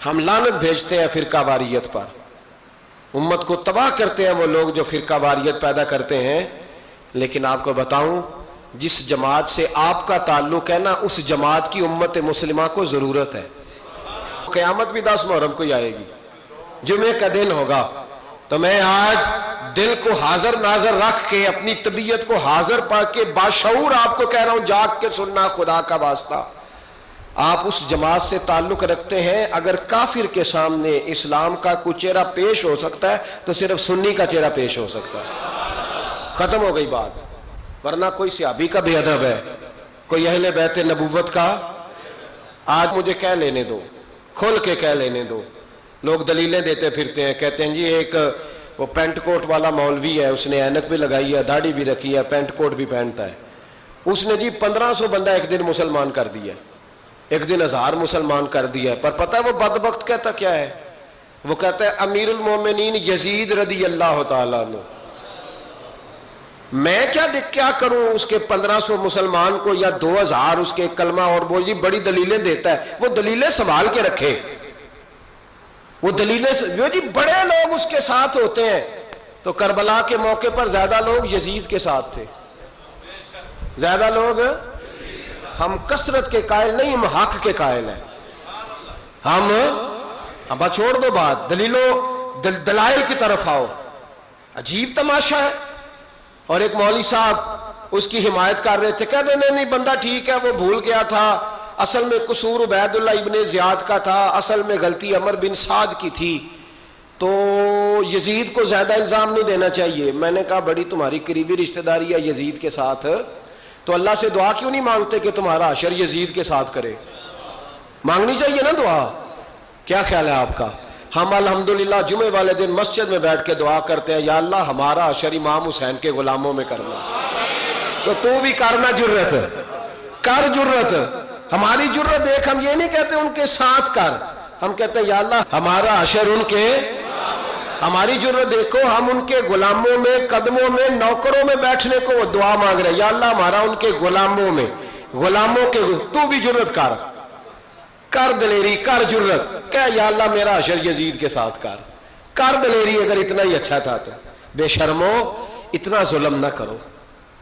ہم لعنت بھیجتے ہیں فرقہ واریت پر، امت کو تباہ کرتے ہیں وہ لوگ جو فرقہ واریت پیدا کرتے ہیں. لیکن آپ کو بتاؤں، جس جماعت سے آپ کا تعلق ہے نا، اس جماعت کی امت مسلمہ کو ضرورت ہے. قیامت بھی 10 محرم کو ہی آئے گی، جمعے کا دن ہوگا. تو میں آج دل کو حاضر ناظر رکھ کے، اپنی طبیعت کو حاضر پا کے باشعور آپ کو کہہ رہا ہوں، جاگ کے سننا خدا کا واسطہ. آپ اس جماعت سے تعلق رکھتے ہیں، اگر کافر کے سامنے اسلام کا کوئی چہرہ پیش ہو سکتا ہے تو صرف سنی کا چہرہ پیش ہو سکتا ہے. ختم ہو گئی بات. ورنہ کوئی صحابی کا بے ادب ہے، کوئی اہل بیت نبوت کا. آج مجھے کہہ لینے دو، کھول کے کہہ لینے دو. لوگ دلیلیں دیتے پھرتے ہیں، کہتے ہیں جی ایک وہ پینٹ کوٹ والا مولوی ہے، اس نے اینک بھی لگائی ہے، داڑھی بھی رکھی ہے، پینٹ کوٹ بھی پہنتا ہے. اس نے جی 1500 بندہ ایک دن مسلمان کر دیا، ایک دن 1000 مسلمان کر دیا. پر پتہ ہے وہ بدبخت کہتا کیا ہے؟ وہ کہتا ہے امیر المومنین یزید رضی اللہ تعالیٰ عنہ. میں کیا کروں اس کے 1500 مسلمان کو یا 2000 اس کے کلمہ، اور وہ جی بڑی دلیلیں دیتا ہے. وہ دلیلیں سنبھال کے رکھے، وہ دلیلیں جو جی بڑے لوگ اس کے ساتھ ہوتے ہیں. تو کربلا کے موقع پر زیادہ لوگ یزید کے ساتھ تھے، زیادہ لوگ. ہم کثرت کے قائل نہیں، ہم حق کے قائل ہیں. ہم اب چھوڑ دو بات، دلائل کی طرف آؤ. عجیب تماشا ہے. اور ایک مولوی صاحب اس کی حمایت کر رہے تھے، کہتے نہیں بندہ ٹھیک ہے، وہ بھول گیا تھا، اصل میں قصور عبید اللہ ابن زیاد کا تھا، اصل میں غلطی عمر بن سعد کی تھی، تو یزید کو زیادہ الزام نہیں دینا چاہیے. میں نے کہا بڑی تمہاری قریبی رشتہ داری ہے یزید کے ساتھ، تو اللہ سے دعا کیوں نہیں مانگتے کہ تمہارا حشر یزید کے ساتھ کرے؟ مانگنی چاہیے نا دعا. کیا خیال ہے آپ کا؟ ہم الحمدللہ جمعے والے دن مسجد میں بیٹھ کے دعا کرتے ہیں، یا اللہ ہمارا حشر امام حسین کے غلاموں میں کرنا. تو بھی کرنا، جرت کر، جرت. ہماری جرت دیکھ، ہم یہ نہیں کہتے ان کے ساتھ کر، ہم کہتے ہیں یا اللہ ہمارا حشر ان کے. ہماری جرت دیکھو، ہم ان کے غلاموں میں، قدموں میں، نوکروں میں بیٹھنے کو دعا مانگ رہے ہیں، یا اللہ ہمارا ان کے غلاموں میں، غلاموں کے. تو بھی جرت کر دلیری، کر جرت، کہ یا اللہ میرا حشر یزید کے ساتھ کر دلیری. اگر اتنا ہی اچھا تھا تو بے شرمو اتنا ظلم نہ کرو،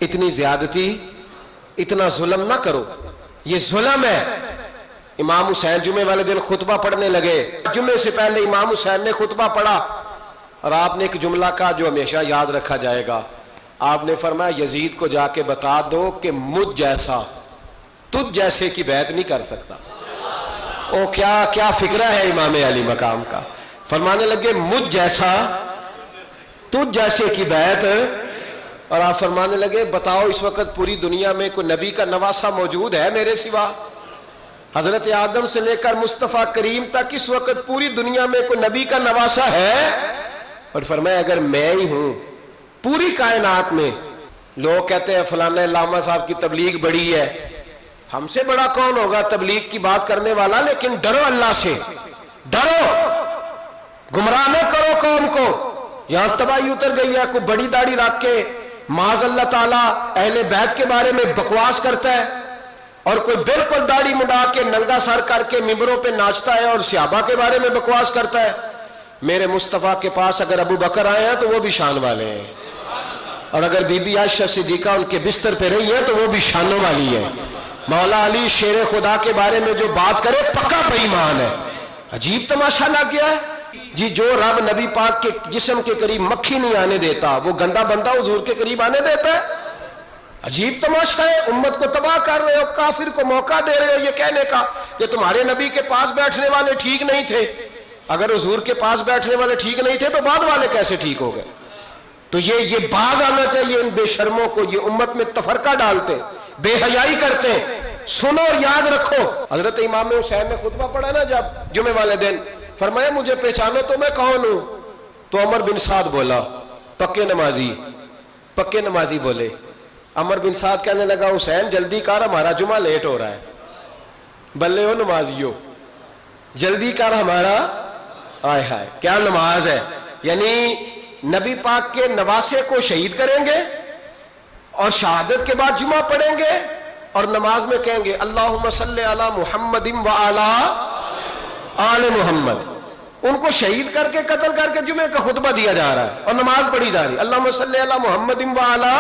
اتنی زیادتی، اتنا ظلم نہ کرو. یہ ظلم ہے. امام حسین جمعے والے دن خطبہ پڑھنے لگے. جمعے سے پہلے امام حسین نے خطبہ پڑھا، اور آپ نے ایک جملہ کہا جو ہمیشہ یاد رکھا جائے گا. آپ نے فرمایا یزید کو جا کے بتا دو کہ مجھ جیسا تجھ جیسے کی بیعت نہیں کر سکتا. او کیا فکرہ ہے امام علی مقام کا. فرمانے لگے مجھ جیسا تجھ جیسے کی بیعت. اور آپ فرمانے لگے بتاؤ اس وقت پوری دنیا میں کوئی نبی کا نواسہ موجود ہے میرے سوا؟ حضرت آدم سے لے کر مصطفیٰ کریم تک اس وقت پوری دنیا میں کوئی نبی کا نواسہ ہے؟ اور فرمایا اگر میں ہی ہوں پوری کائنات میں. لوگ کہتے ہیں فلانا علامہ صاحب کی تبلیغ بڑی ہے. ہم سے بڑا کون ہوگا تبلیغ کی بات کرنے والا؟ لیکن ڈرو اللہ سے، ڈرو، گمراہ نہ کرو قوم کو. یہاں تباہی اتر گئی ہے. کوئی بڑی داڑھی رکھ کے معاذ اللہ تعالیٰ اہل بیت کے بارے میں بکواس کرتا ہے، اور کوئی بالکل داڑھی مڈا کے ننگا سر کر کے ممبروں پہ ناچتا ہے اور صحابہ کے بارے میں بکواس کرتا ہے. میرے مصطفیٰ کے پاس اگر ابو بکر آئے ہیں تو وہ بھی شان والے ہیں، اور اگر بی بی عائشہ صدیقہ ان کے بستر پہ رہی ہے تو وہ بھی شانوں والی ہے. مولا علی شیر خدا کے بارے میں جو بات کرے پکا بے ایمان ہے. عجیب تماشا لگ گیا ہے جی. جو رب نبی پاک کے جسم کے قریب مکھی نہیں آنے دیتا، وہ گندا بندہ حضور کے قریب آنے دیتا ہے؟ عجیب تماشا ہے. امت کو تباہ کر رہے ہو، کافر کو موقع دے رہے ہو یہ کہنے کا کہ تمہارے نبی کے پاس بیٹھنے والے ٹھیک نہیں تھے. اگر حضور کے پاس بیٹھنے والے ٹھیک نہیں تھے تو بعد والے کیسے ٹھیک ہو گئے؟ تو یہ باز آنا چاہیے ان بے شرموں کو. یہ امت میں تفرقہ ڈالتے، بے حیائی کرتے. سنو اور یاد رکھو، حضرت امام حسین نے خطبہ پڑھا نا جب جمعے والے دن، فرمایا مجھے پہچانو تو میں کون ہوں؟ تو عمر بن سعد بولا، پکے نمازی بولے. عمر بن سعد کہنے لگا حسین جلدی کر، ہمارا جمعہ لیٹ ہو رہا ہے. بلے ہو نمازیو، جلدی کر ہمارا. آئے ہائے کیا نماز ہے. یعنی نبی پاک کے نواسے کو شہید کریں گے اور شہادت کے بعد جمعہ پڑھیں گے اور نماز میں کہیں گے اللہم صلی علی محمد و علی. آل محمد. ان کو شہید کر کے قتل کر کے جمعے کا خطبہ دیا جا رہا ہے اور نماز پڑھی جا رہی. اللہم صلی علی محمد و علی.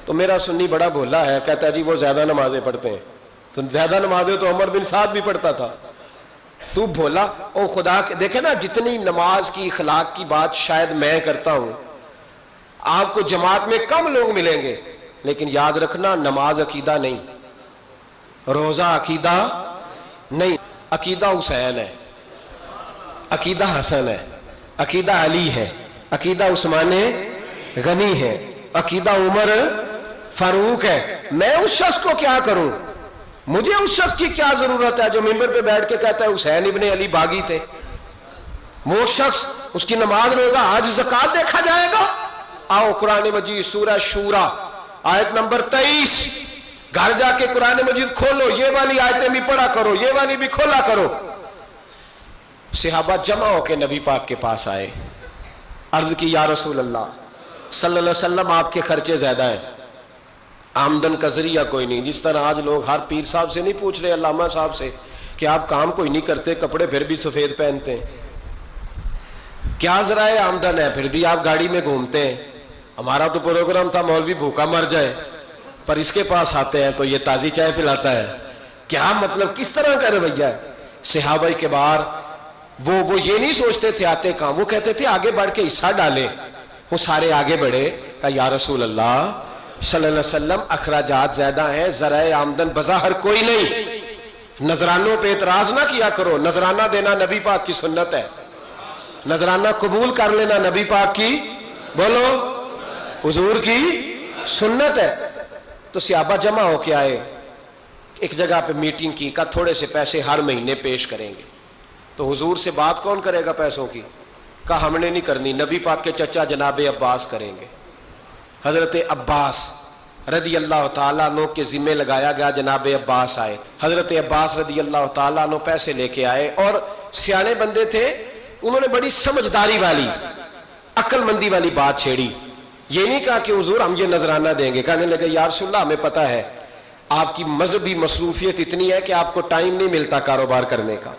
تو میرا سنی بڑا بھولا ہے, کہتا ہے جی وہ زیادہ نمازیں پڑھتے ہیں. تو زیادہ نمازیں تو عمر بن سعد بھی پڑھتا تھا. تو بھولا او خدا کے. دیکھیں نا, جتنی نماز کی اخلاق کی بات شاید میں کرتا ہوں, آپ کو جماعت میں کم لوگ ملیں گے, لیکن یاد رکھنا نماز عقیدہ نہیں, روزہ عقیدہ نہیں. عقیدہ حسین ہے, عقیدہ حسن ہے, عقیدہ علی ہے, عقیدہ عثمان غنی ہے, عقیدہ عمر فاروق ہے. میں اس شخص کو کیا کروں؟ مجھے اس شخص کی کیا ضرورت ہے جو ممبر پہ بیٹھ کے کہتا ہے حسین ابن علی باغی تھے؟ وہ شخص, اس کی نماز روزہ حج زکات دیکھا جائے گا. آؤ قرآن مجید سورہ شورا آیت نمبر 23, گھر جا کے قرآن مجید کھولو, یہ والی آیتیں بھی پڑھا کرو, یہ والی بھی کھولا کرو. صحابہ جمع ہو کے نبی پاک کے پاس آئے, عرض کی یا رسول اللہ صلی اللہ علیہ وسلم, آپ کے خرچے زیادہ ہیں, آمدن کا ذریعہ کوئی نہیں. جس طرح آج لوگ ہر پیر صاحب سے نہیں پوچھ رہے, علامہ صاحب سے, کہ آپ کام کوئی نہیں کرتے, کپڑے پھر بھی سفید پہنتے ہیں, کیا ذرائع آمدن ہے, پھر بھی آپ گاڑی میں گھومتے ہیں. ہمارا تو پروگرام تھا مولوی بھوکا مر جائے, پر اس کے پاس آتے ہیں تو یہ تازی چائے پلاتا ہے. کیا مطلب, کس طرح کا رویہ ہے؟ صحابہ کے بار وہ یہ نہیں سوچتے تھے آتے کہاں, وہ کہتے تھے آگے بڑھ کے حصہ ڈالیں. وہ سارے آگے بڑھے, کہا یا رسول اللہ صلی اللہ علیہ وسلم اخراجات زیادہ ہیں, ذرائع آمدن بظاہر کوئی نہیں. نذرانوں پہ اعتراض نہ کیا کرو, نذرانہ دینا نبی پاک کی سنت ہے, نذرانہ قبول کر لینا نبی پاک کی, بولو, حضور کی سنت ہے. تو صحابہ جمع ہو کے آئے, ایک جگہ پہ میٹنگ کی, کہا تھوڑے سے پیسے ہر مہینے پیش کریں گے. تو حضور سے بات کون کرے گا پیسوں کی؟ کہا ہم نے نہیں کرنی, نبی پاک کے چچا جناب عباس کریں گے. حضرت عباس رضی اللہ تعالیٰ عنہ کے ذمے لگایا گیا. جناب عباس آئے, حضرت عباس رضی اللہ تعالیٰ عنہ پیسے لے کے آئے, اور سیانے بندے تھے, انہوں نے بڑی سمجھداری والی, عقل مندی والی بات چھیڑی. یہ نہیں کہا کہ حضور ہم یہ نذرانہ دیں گے. کہنے لگے یا رسول اللہ ہمیں پتہ ہے آپ کی مذہبی مصروفیت اتنی ہے کہ آپ کو ٹائم نہیں ملتا کاروبار کرنے کا.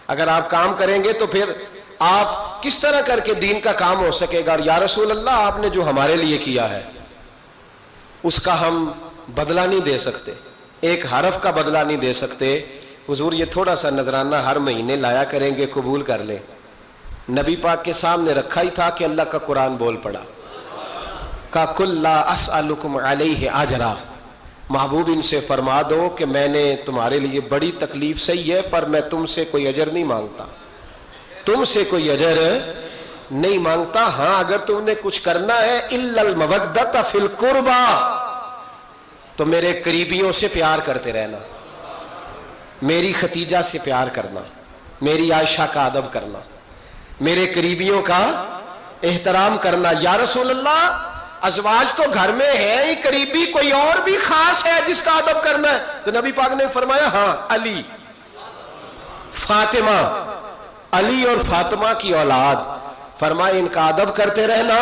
اگر آپ کام کریں گے تو پھر آپ کس طرح کر کے دین کا کام ہو سکے گا. اور یا رسول اللہ آپ نے جو ہمارے لیے کیا ہے اس کا ہم بدلہ نہیں دے سکتے, ایک حرف کا بدلہ نہیں دے سکتے. حضور یہ تھوڑا سا نذرانہ ہر مہینے لایا کریں گے, قبول کر لیں. نبی پاک کے سامنے رکھا ہی تھا کہ اللہ کا قرآن بول پڑا, کا کل لا اسألکم علیہ اجرا, محبوب ان سے فرما دو کہ میں نے تمہارے لیے بڑی تکلیف سہی ہے, پر میں تم سے کوئی اجر نہیں مانگتا, تم سے کوئی اجر نہیں مانگتا. ہاں اگر تم نے کچھ کرنا ہے الا المودۃ فی القربى, تو میرے قریبیوں سے پیار کرتے رہنا, میری ختیجہ سے پیار کرنا, میری عائشہ کا ادب کرنا, میرے قریبیوں کا احترام کرنا. یا رسول اللہ ازواج تو گھر میں ہے ہی, قریبی کوئی اور بھی خاص ہے جس کا ادب کرنا ہے؟ تو نبی پاک نے فرمایا ہاں علی, فاطمہ, علی اور فاطمہ کی اولاد. فرمایا ان کا ادب کرتے رہنا,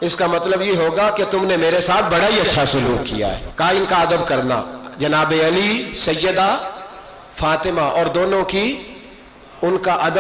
اس کا مطلب یہ ہوگا کہ تم نے میرے ساتھ بڑا ہی اچھا سلوک کیا ہے. کہا ان کا ادب کرنا, جناب علی, سیدہ فاطمہ, اور دونوں کی ان کا ادب